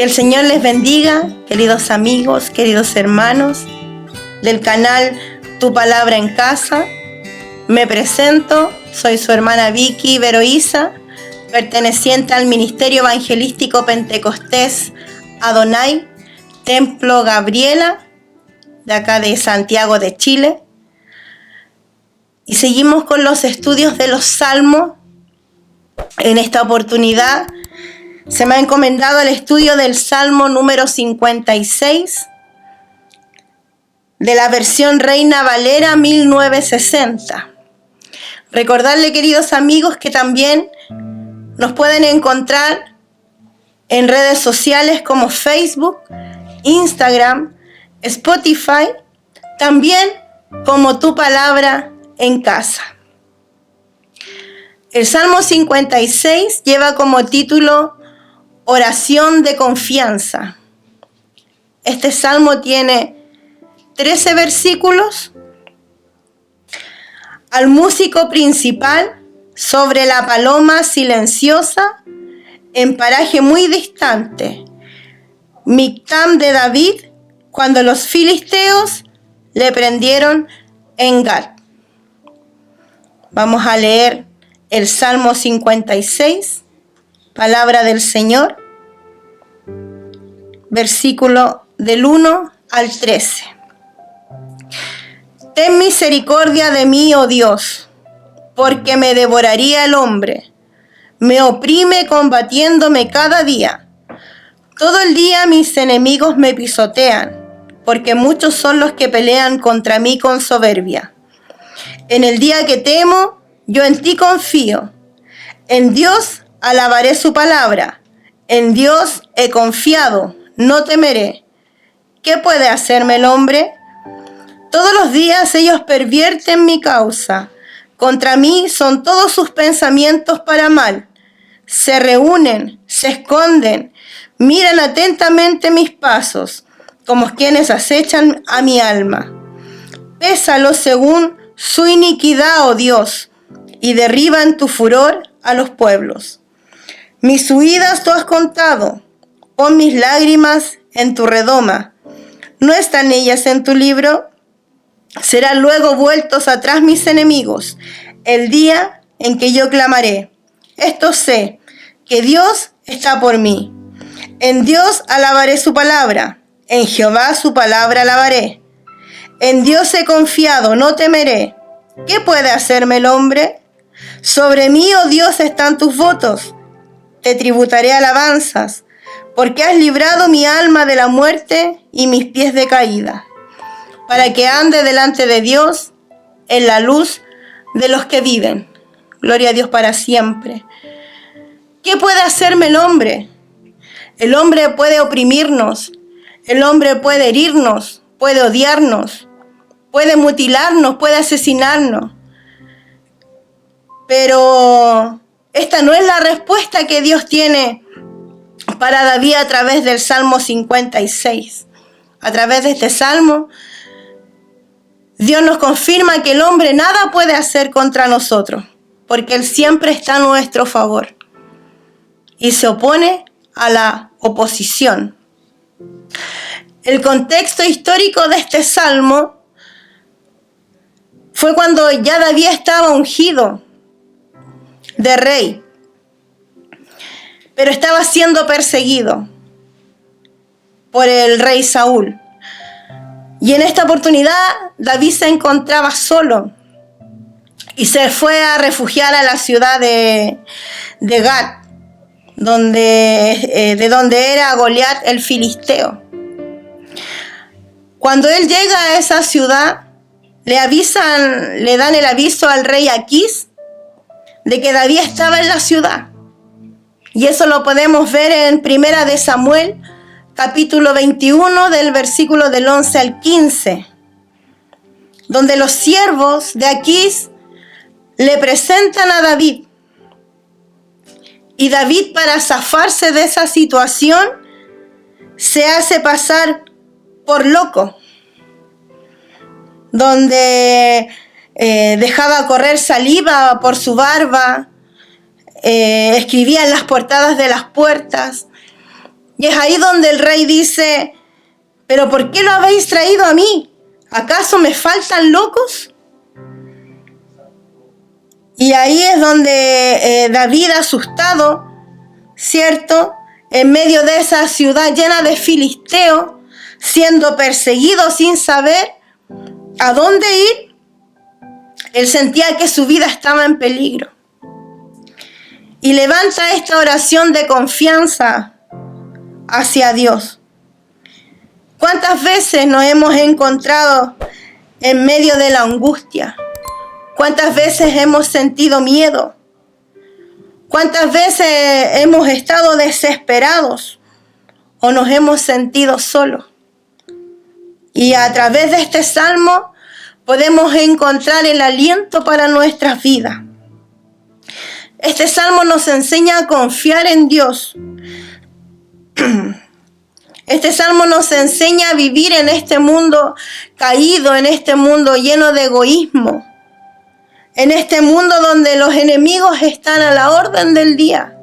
Que el Señor les bendiga, queridos amigos, queridos hermanos del canal Tu Palabra en Casa. Me presento, soy su hermana Vicky Veroiza, perteneciente al Ministerio Evangelístico Pentecostés Adonai, Templo Gabriela, de acá de Santiago de Chile. Y seguimos con los estudios de los Salmos. En esta oportunidad se me ha encomendado el estudio del Salmo número 56, de la versión Reina Valera 1960. Recordarle, queridos amigos, que también nos pueden encontrar en redes sociales como Facebook, Instagram, Spotify, también como Tu Palabra en Casa. El Salmo 56 lleva como título Oración de confianza. Este salmo tiene 13 versículos. Al músico principal sobre la paloma silenciosa en paraje muy distante. Mictam de David cuando los filisteos le prendieron en Gat. Vamos a leer el Salmo 56, palabra del Señor, versículo del 1 al 13. Ten misericordia de mí, oh Dios, porque me devoraría el hombre. Me oprime combatiéndome cada día. Todo el día mis enemigos me pisotean, porque muchos son los que pelean contra mí con soberbia. En el día que temo, yo en ti confío. En Dios alabaré su palabra. En Dios he confiado, no temeré. ¿Qué puede hacerme el hombre? Todos los días ellos pervierten mi causa. Contra mí son todos sus pensamientos para mal. Se reúnen, se esconden, miran atentamente mis pasos, como quienes acechan a mi alma. Pésalos según su iniquidad, oh Dios, y derriba en tu furor a los pueblos. Mis huidas tú has contado, pon mis lágrimas en tu redoma. ¿No están ellas en tu libro? Serán luego vueltos atrás mis enemigos, el día en que yo clamaré. Esto sé, que Dios está por mí. En Dios alabaré su palabra, en Jehová su palabra alabaré. En Dios he confiado, no temeré. ¿Qué puede hacerme el hombre? Sobre mí, oh Dios, están tus votos. Te tributaré alabanzas, porque has librado mi alma de la muerte y mis pies de caída, para que ande delante de Dios en la luz de los que viven. Gloria a Dios para siempre. ¿Qué puede hacerme el hombre? El hombre puede oprimirnos, el hombre puede herirnos, puede odiarnos, puede mutilarnos, puede asesinarnos. Pero esta no es la respuesta que Dios tiene para David a través del Salmo 56. A través de este Salmo, Dios nos confirma que el hombre nada puede hacer contra nosotros, porque Él siempre está a nuestro favor y se opone a la oposición. El contexto histórico de este Salmo fue cuando ya David estaba ungido de rey, pero estaba siendo perseguido por el rey Saúl. Y en esta oportunidad David se encontraba solo y se fue a refugiar a la ciudad de Gat, de donde era Goliat el filisteo. Cuando él llega a esa ciudad, le dan el aviso al rey Aquís de que David estaba en la ciudad. Y eso lo podemos ver en Primera de Samuel, capítulo 21, del versículo del 11 al 15, donde los siervos de Aquís le presentan a David. Y David, para zafarse de esa situación, se hace pasar por loco, donde dejaba correr saliva por su barba, escribía en las portadas de las puertas Y es ahí donde el rey dice, ¿pero por qué lo habéis traído a mí? ¿Acaso me faltan locos? Y ahí es donde David, asustado, ¿cierto?, en medio de esa ciudad llena de filisteos, siendo perseguido sin saber a dónde ir, él sentía que su vida estaba en peligro. Y levanta esta oración de confianza hacia Dios. ¿Cuántas veces nos hemos encontrado en medio de la angustia? ¿Cuántas veces hemos sentido miedo? ¿Cuántas veces hemos estado desesperados o nos hemos sentido solos? Y a través de este salmo podemos encontrar el aliento para nuestras vidas. Este salmo nos enseña a confiar en Dios. Este salmo nos enseña a vivir en este mundo caído, en este mundo lleno de egoísmo, en este mundo donde los enemigos están a la orden del día,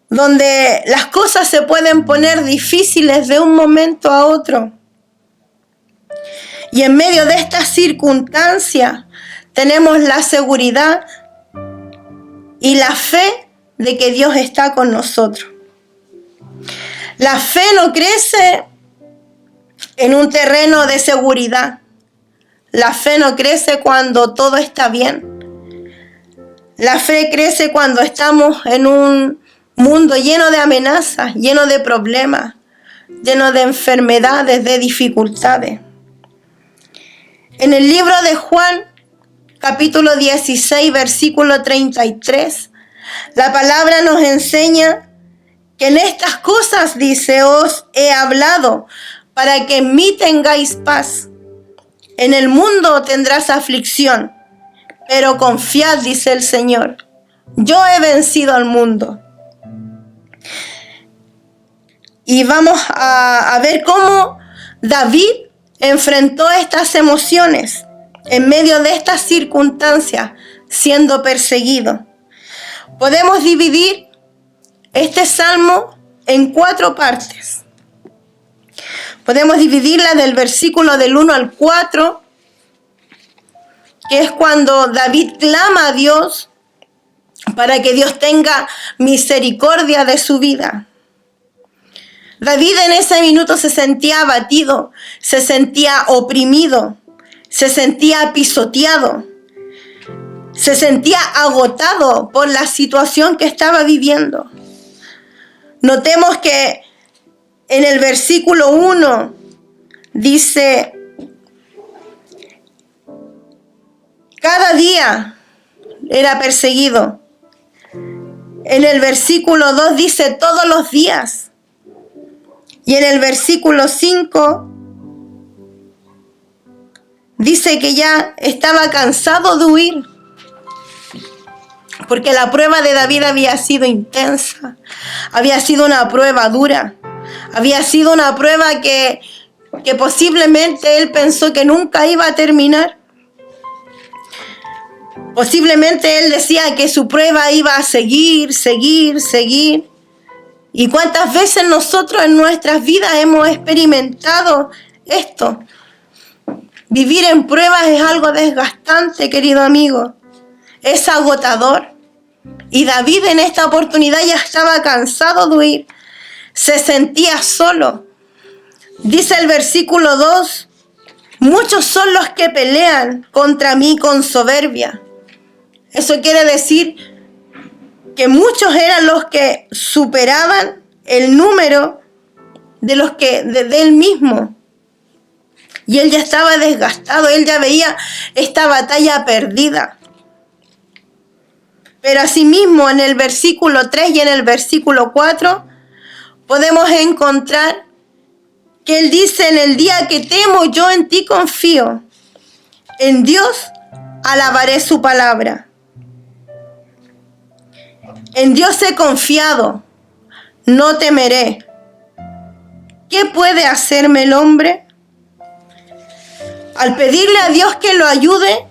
donde las cosas se pueden poner difíciles de un momento a otro. Y en medio de estas circunstancias tenemos la seguridad y la fe de que Dios está con nosotros. La fe no crece en un terreno de seguridad. La fe no crece cuando todo está bien. La fe crece cuando estamos en un mundo lleno de amenazas, lleno de problemas, lleno de enfermedades, de dificultades. En el libro de Juan, capítulo 16, versículo 33, la palabra nos enseña que en estas cosas, dice, os he hablado para que en mí tengáis paz. En el mundo tendrás aflicción, pero confiad, dice el Señor, yo he vencido al mundo. Y vamos a ver cómo David enfrentó estas emociones en medio de estas circunstancias, siendo perseguido. Podemos dividir este salmo en 4 partes. Podemos dividirla del versículo del 1 al 4, que es cuando David clama a Dios para que Dios tenga misericordia de su vida. David en ese minuto se sentía abatido, se sentía oprimido, se sentía pisoteado, se sentía agotado por la situación que estaba viviendo. Notemos que en el versículo 1 dice, cada día era perseguido. En el versículo 2 dice, todos los días. Y en el versículo 5 dice que ya estaba cansado de huir, porque la prueba de David había sido intensa, había sido una prueba dura, había sido una prueba que posiblemente él pensó que nunca iba a terminar. Posiblemente él decía que su prueba iba a seguir. ¿Y cuántas veces nosotros en nuestras vidas hemos experimentado esto? Vivir en pruebas es algo desgastante, querido amigo. Es agotador. Y David en esta oportunidad ya estaba cansado de huir. Se sentía solo. Dice el versículo 2, muchos son los que pelean contra mí con soberbia. Eso quiere decir que muchos eran los que superaban el número de los que de él mismo. Y él ya estaba desgastado, él ya veía esta batalla perdida. Pero asimismo en el versículo 3 y en el versículo 4 podemos encontrar que él dice, en el día que temo yo en ti confío. En Dios alabaré su palabra. En Dios he confiado, no temeré. ¿Qué puede hacerme el hombre? Al pedirle a Dios que lo ayude,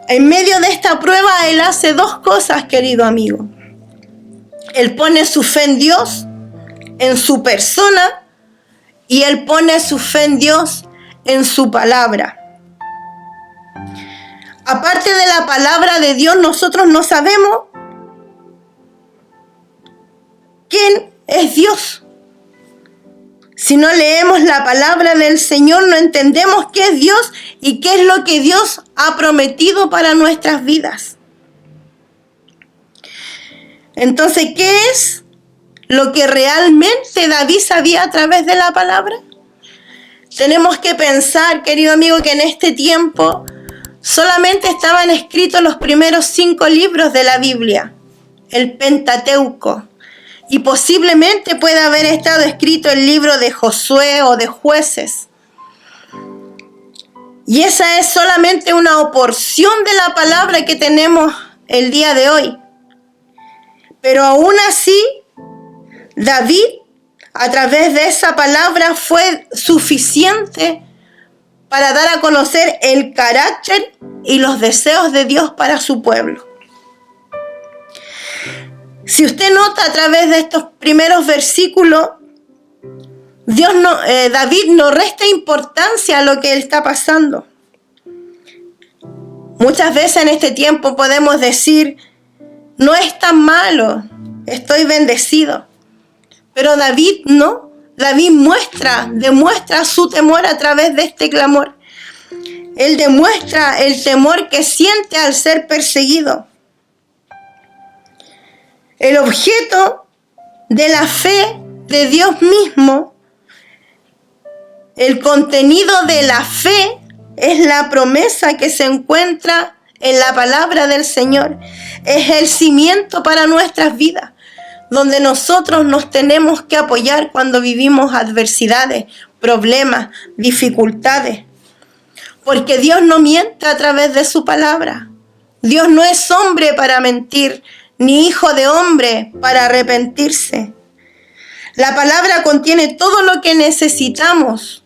en medio de esta prueba, Él hace 2 cosas, querido amigo. Él pone su fe en Dios, en su persona, y él pone su fe en Dios, en su palabra. Aparte de la palabra de Dios, nosotros no sabemos quién es Dios. Si no leemos la palabra del Señor, no entendemos qué es Dios y qué es lo que Dios ha prometido para nuestras vidas. Entonces, ¿qué es lo que realmente David sabía a través de la palabra? Tenemos que pensar, querido amigo, que en este tiempo solamente estaban escritos los primeros 5 libros de la Biblia, el Pentateuco, y posiblemente pueda haber estado escrito el libro de Josué o de Jueces. Y esa es solamente una porción de la palabra que tenemos el día de hoy. Pero aún así, David, a través de esa palabra, fue suficiente para dar a conocer el carácter y los deseos de Dios para su pueblo. Si usted nota a través de estos primeros versículos, David no resta importancia a lo que él está pasando. Muchas veces en este tiempo podemos decir, no es tan malo, estoy bendecido. Pero David no. David demuestra su temor a través de este clamor. Él demuestra el temor que siente al ser perseguido. El objeto de la fe de Dios mismo, el contenido de la fe es la promesa que se encuentra en la palabra del Señor. Es el cimiento para nuestras vidas, donde nosotros nos tenemos que apoyar cuando vivimos adversidades, problemas, dificultades. Porque Dios no miente a través de su palabra. Dios no es hombre para mentir, ni hijo de hombre para arrepentirse. La palabra contiene todo lo que necesitamos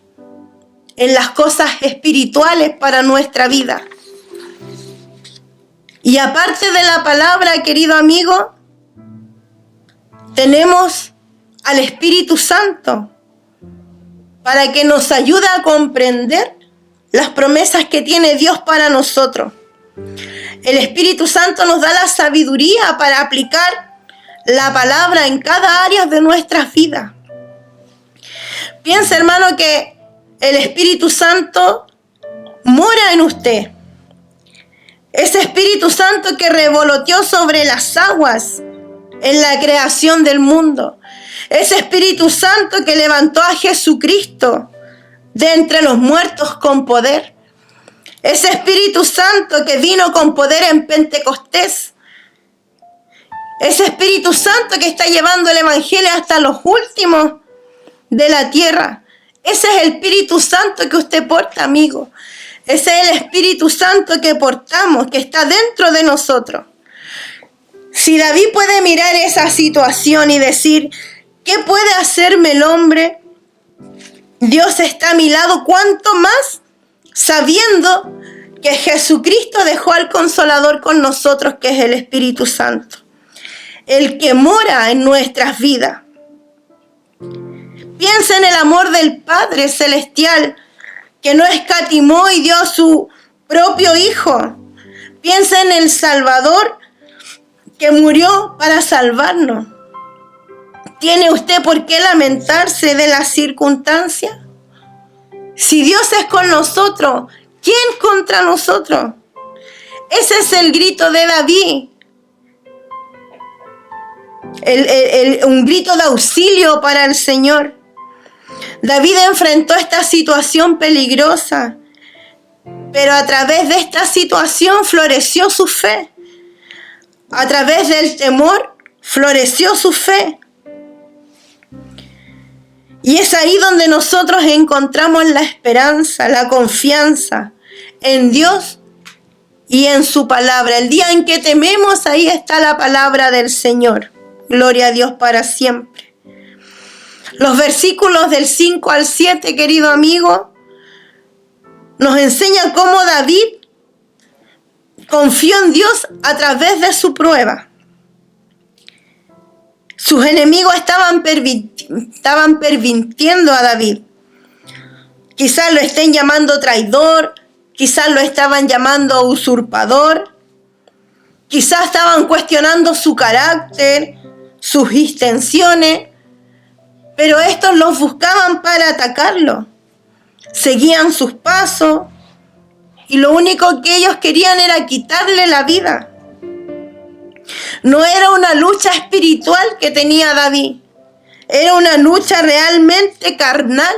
en las cosas espirituales para nuestra vida. Y aparte de la palabra, querido amigo, tenemos al Espíritu Santo para que nos ayude a comprender las promesas que tiene Dios para nosotros. El Espíritu Santo nos da la sabiduría para aplicar la palabra en cada área de nuestras vidas. Piensa, hermano, que el Espíritu Santo mora en usted. Ese Espíritu Santo que revoloteó sobre las aguas en la creación del mundo. Ese Espíritu Santo que levantó a Jesucristo de entre los muertos con poder. Ese Espíritu Santo que vino con poder en Pentecostés. Ese Espíritu Santo que está llevando el Evangelio hasta los últimos de la tierra. Ese es el Espíritu Santo que usted porta, amigo. Ese es el Espíritu Santo que portamos, que está dentro de nosotros. Si David puede mirar esa situación y decir, ¿qué puede hacerme el hombre? Dios está a mi lado, ¿cuánto más? Sabiendo que Jesucristo dejó al Consolador con nosotros, que es el Espíritu Santo, el que mora en nuestras vidas. Piensa en el amor del Padre Celestial, que no escatimó y dio a su propio Hijo. Piensa en el Salvador, que murió para salvarnos. ¿Tiene usted por qué lamentarse de las circunstancias? Si Dios es con nosotros, ¿quién contra nosotros? Ese es el grito de David. Un grito de auxilio para el Señor. David enfrentó esta situación peligrosa, pero a través de esta situación floreció su fe. A través del temor floreció su fe. Y es ahí donde nosotros encontramos la esperanza, la confianza en Dios y en su palabra. El día en que tememos, ahí está la palabra del Señor. Gloria a Dios para siempre. Los versículos del 5 al 7, querido amigo, nos enseñan cómo David confió en Dios a través de su prueba. Sus enemigos estaban pervirtiendo a David. Quizás lo estén llamando traidor, quizás lo estaban llamando usurpador, quizás estaban cuestionando su carácter, sus intenciones, pero estos los buscaban para atacarlo. Seguían sus pasos y lo único que ellos querían era quitarle la vida. No era una lucha espiritual que tenía David, era una lucha realmente carnal,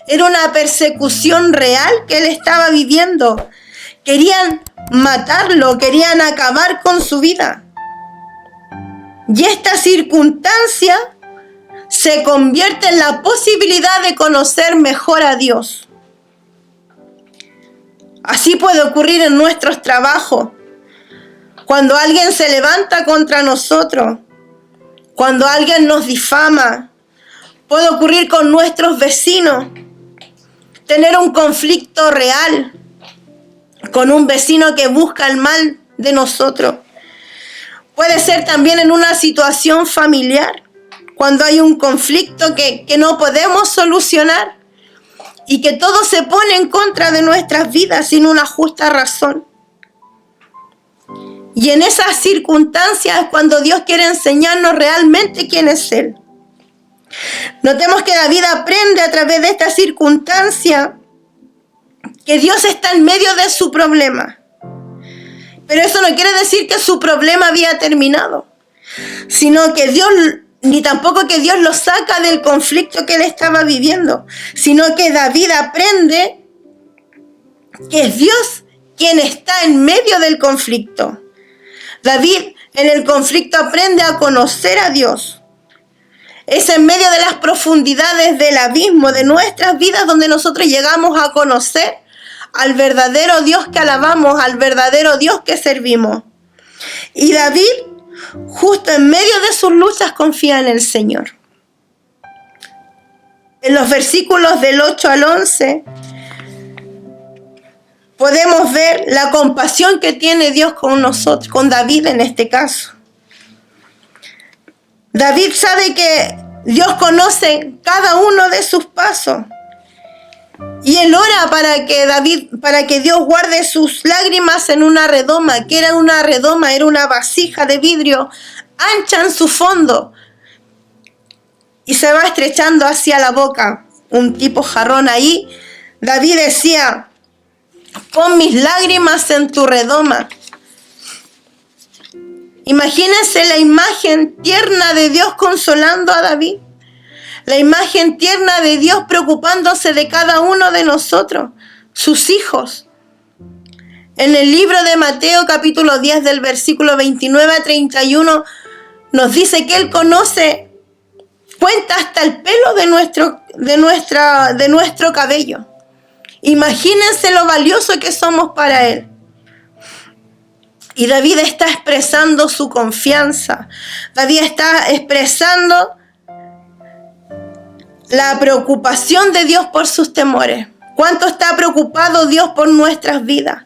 era una persecución real que él estaba viviendo. Querían matarlo, querían acabar con su vida. Y esta circunstancia se convierte en la posibilidad de conocer mejor a Dios. Así puede ocurrir en nuestros trabajos, cuando alguien se levanta contra nosotros, cuando alguien nos difama. Puede ocurrir con nuestros vecinos, tener un conflicto real con un vecino que busca el mal de nosotros. Puede ser también en una situación familiar, cuando hay un conflicto que no podemos solucionar y que todo se pone en contra de nuestras vidas sin una justa razón. Y en esas circunstancias es cuando Dios quiere enseñarnos realmente quién es Él. Notemos que David aprende a través de esta circunstancia que Dios está en medio de su problema. Pero eso no quiere decir que su problema había terminado, sino que Dios, ni tampoco que Dios lo saca del conflicto que él estaba viviendo, sino que David aprende que es Dios quien está en medio del conflicto. David en el conflicto aprende a conocer a Dios. Es en medio de las profundidades del abismo de nuestras vidas donde nosotros llegamos a conocer al verdadero Dios que alabamos, al verdadero Dios que servimos. Y David, justo en medio de sus luchas, confía en el Señor. En los versículos del 8 al 11, podemos ver la compasión que tiene Dios con nosotros, con David en este caso. David sabe que Dios conoce cada uno de sus pasos. Y él ora para que Dios guarde sus lágrimas en una redoma. ¿Qué era una redoma? Era una vasija de vidrio ancha en su fondo. Y se va estrechando hacia la boca. Un tipo jarrón ahí. David decía: pon mis lágrimas en tu redoma. Imagínense la imagen tierna de Dios consolando a David. La imagen tierna de Dios preocupándose de cada uno de nosotros, sus hijos. En el libro de Mateo, capítulo 10, del versículo 29 a 31, nos dice que Él cuenta hasta el pelo de nuestro cabello. Imagínense lo valioso que somos para Él. Y David está expresando su confianza. David está expresando la preocupación de Dios por sus temores. ¿Cuánto está preocupado Dios por nuestras vidas,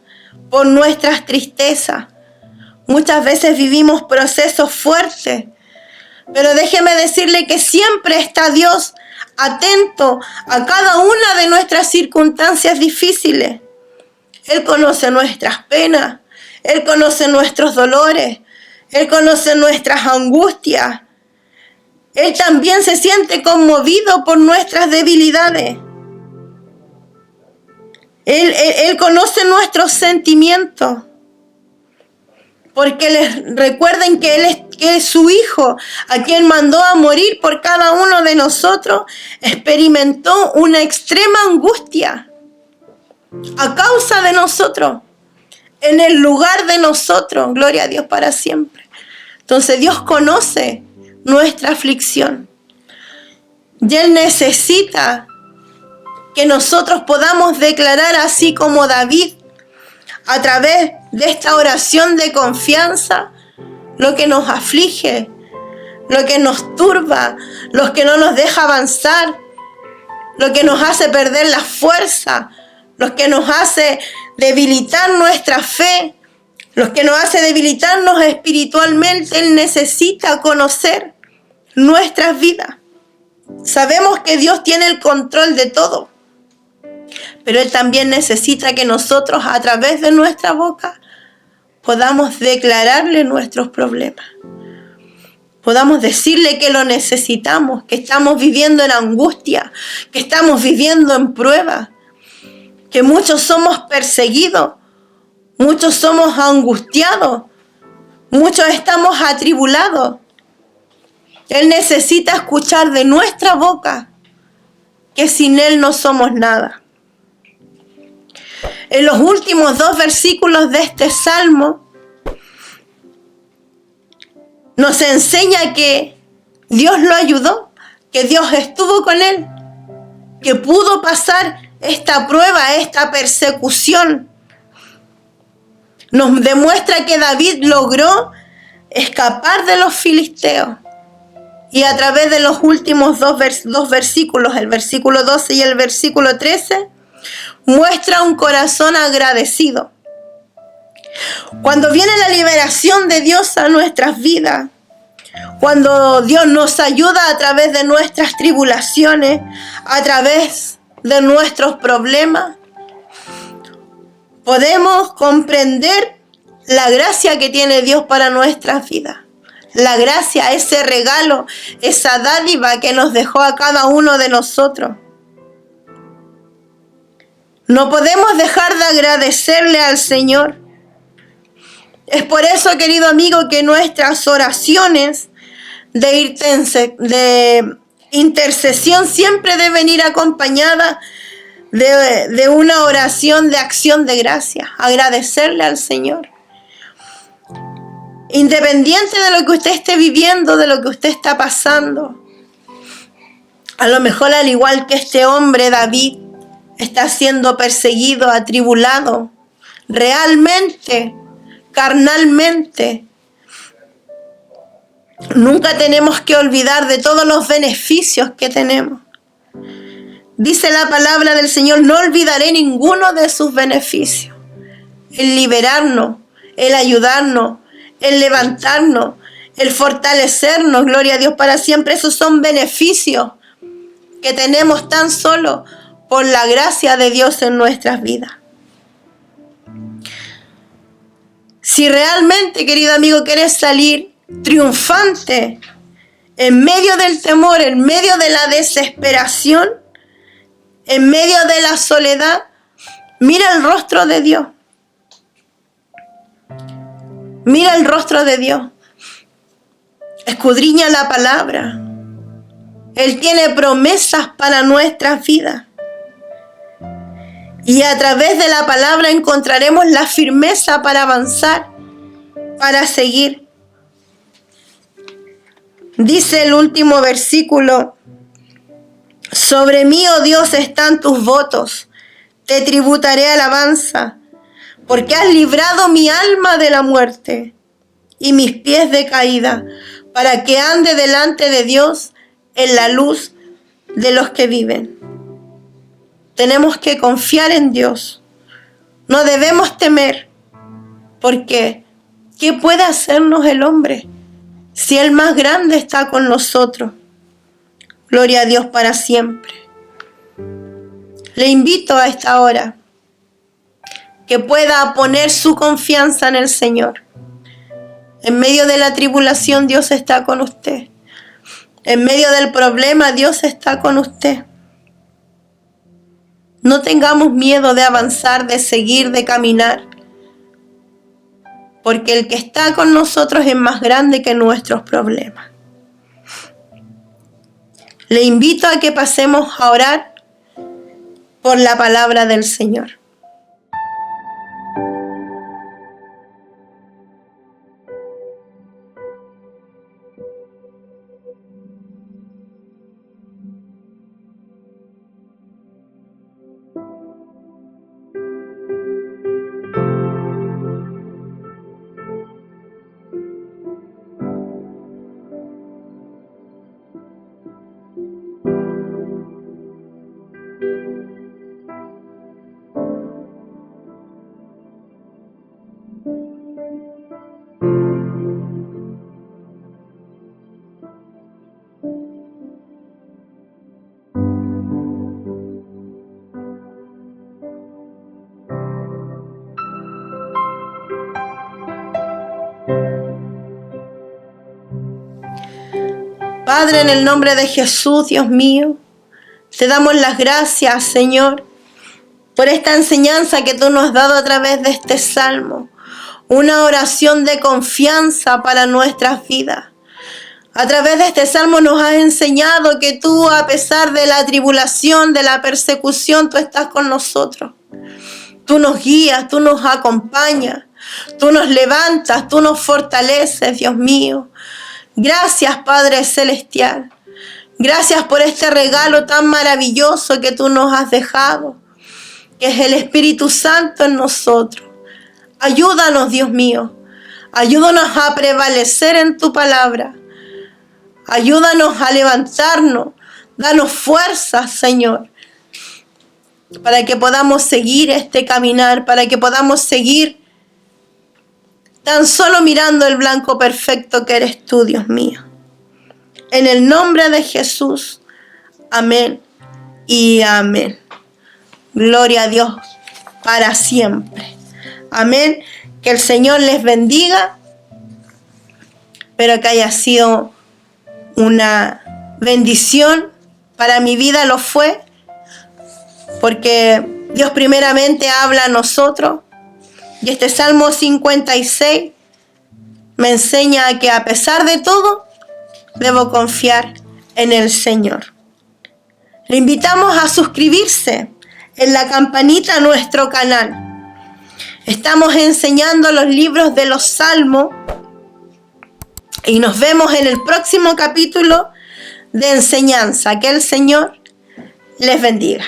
por nuestras tristezas? Muchas veces vivimos procesos fuertes, pero déjeme decirle que siempre está Dios atento a cada una de nuestras circunstancias difíciles. Él conoce nuestras penas, Él conoce nuestros dolores, Él conoce nuestras angustias. Él también se siente conmovido por nuestras debilidades. Él conoce nuestros sentimientos. Porque recuerden que Él es su Hijo, a quien mandó a morir por cada uno de nosotros, experimentó una extrema angustia a causa de nosotros, en el lugar de nosotros. Gloria a Dios para siempre. Entonces Dios conoce nuestra aflicción. Y Él necesita que nosotros podamos declarar, así como David, a través de esta oración de confianza, lo que nos aflige, lo que nos turba, lo que no nos deja avanzar, lo que nos hace perder la fuerza, lo que nos hace debilitar nuestra fe, lo que nos hace debilitarnos espiritualmente. Él necesita conocer nuestras vidas. Sabemos que Dios tiene el control de todo, pero Él también necesita que nosotros a través de nuestra boca podamos declararle nuestros problemas. Podamos decirle que lo necesitamos, que estamos viviendo en angustia, que estamos viviendo en prueba, que muchos somos perseguidos, muchos somos angustiados, muchos estamos atribulados. Él necesita escuchar de nuestra boca que sin Él no somos nada. En los últimos 2 versículos de este salmo nos enseña que Dios lo ayudó, que Dios estuvo con él, que pudo pasar esta prueba, esta persecución. Nos demuestra que David logró escapar de los filisteos. Y a través de los últimos dos versículos, el versículo 12 y el versículo 13, muestra un corazón agradecido. Cuando viene la liberación de Dios a nuestras vidas, cuando Dios nos ayuda a través de nuestras tribulaciones, a través de nuestros problemas, podemos comprender la gracia que tiene Dios para nuestras vidas. La gracia, ese regalo, esa dádiva que nos dejó a cada uno de nosotros. No podemos dejar de agradecerle al Señor. Es por eso, querido amigo, que nuestras oraciones de intercesión siempre deben ir acompañadas de una oración de acción de gracias. Agradecerle al Señor. Independiente de lo que usted esté viviendo, de lo que usted está pasando. A lo mejor, al igual que este hombre David, está siendo perseguido, atribulado, realmente, carnalmente. Nunca tenemos que olvidar de todos los beneficios que tenemos. Dice la palabra del Señor, no olvidaré ninguno de sus beneficios. El liberarnos, el ayudarnos, el levantarnos, el fortalecernos, gloria a Dios para siempre. Esos son beneficios que tenemos tan solo por la gracia de Dios en nuestras vidas. Si realmente, querido amigo, quieres salir triunfante en medio del temor, en medio de la desesperación, en medio de la soledad, mira el rostro de Dios. Mira el rostro de Dios. Escudriña la palabra. Él tiene promesas para nuestras vidas. Y a través de la palabra encontraremos la firmeza para avanzar, para seguir. Dice el último versículo, sobre mí, oh Dios, están tus votos, te tributaré alabanza, porque has librado mi alma de la muerte y mis pies de caída, para que ande delante de Dios en la luz de los que viven. Tenemos que confiar en Dios. No debemos temer, porque ¿qué puede hacernos el hombre si el más grande está con nosotros? Gloria a Dios para siempre. Le invito a esta hora que pueda poner su confianza en el Señor. En medio de la tribulación, Dios está con usted. En medio del problema, Dios está con usted. No tengamos miedo de avanzar, de seguir, de caminar, porque el que está con nosotros es más grande que nuestros problemas. Le invito a que pasemos a orar por la palabra del Señor. Padre, en el nombre de Jesús, Dios mío, te damos las gracias, Señor, por esta enseñanza que tú nos has dado a través de este salmo. Una oración de confianza para nuestras vidas. A través de este salmo nos has enseñado que tú, a pesar de la tribulación, de la persecución, tú estás con nosotros. Tú nos guías, tú nos acompañas, tú nos levantas, tú nos fortaleces, Dios mío. Gracias, Padre Celestial. Gracias por este regalo tan maravilloso que tú nos has dejado, que es el Espíritu Santo en nosotros. Ayúdanos, Dios mío. Ayúdanos a prevalecer en tu palabra. Ayúdanos a levantarnos. Danos fuerzas, Señor, para que podamos seguir este caminar, para que podamos seguir tan solo mirando el blanco perfecto que eres tú, Dios mío. En el nombre de Jesús. Amén y amén. Gloria a Dios para siempre. Amén. Que el Señor les bendiga. Espero que haya sido una bendición. Para mi vida lo fue. Porque Dios primeramente habla a nosotros. Y este Salmo 56 me enseña que a pesar de todo, debo confiar en el Señor. Le invitamos a suscribirse en la campanita a nuestro canal. Estamos enseñando los libros de los Salmos y nos vemos en el próximo capítulo de enseñanza. Que el Señor les bendiga.